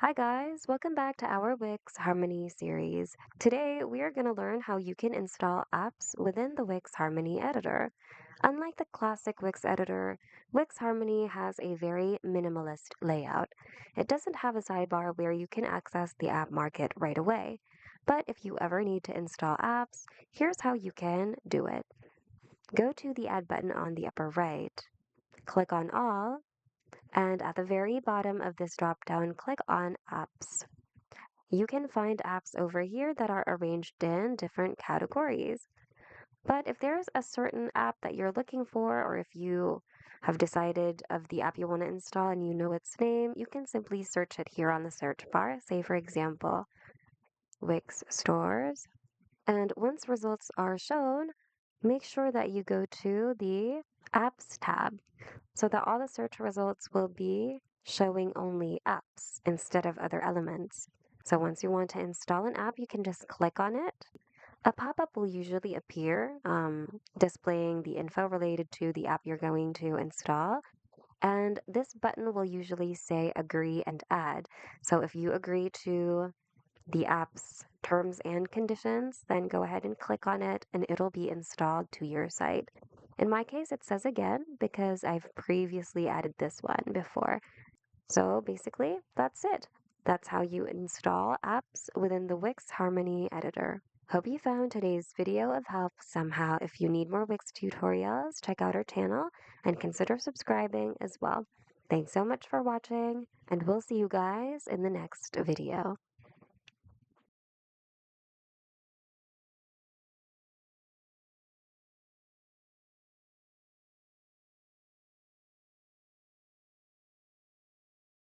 Hi guys, welcome back to our Wix Harmony series. Today we are going to learn how you can install apps within the Wix Harmony Editor. Unlike the classic Wix editor, Wix Harmony has a very minimalist layout. It doesn't have a sidebar where you can access the app market right away. But if you ever need to install apps, here's how you can do it. Go to the Add button on the upper right, click on All, and at the very bottom of this drop-down, click on Apps. You can find apps over here that are arranged in different categories. But if there's a certain app that you're looking for, or if you have decided of the app you want to install and you know its name, you can simply search it here on the search bar. Say, for example, Wix Stores. And once results are shown, make sure that you go to the Apps tab so that all the search results will be showing only apps instead of other elements. So once you want to install an app, you can just click on it. A pop-up will usually appear displaying the info related to the app you're going to install. And this button will usually say agree and add. So if you agree to the app's terms and conditions, then go ahead and click on it and it'll be installed to your site. In my case, it says again because I've previously added this one before. So basically, that's it. That's how you install apps within the Wix Harmony Editor. Hope you found today's video of help somehow. If you need more Wix tutorials, check out our channel and consider subscribing as well. Thanks so much for watching, and we'll see you guys in the next video.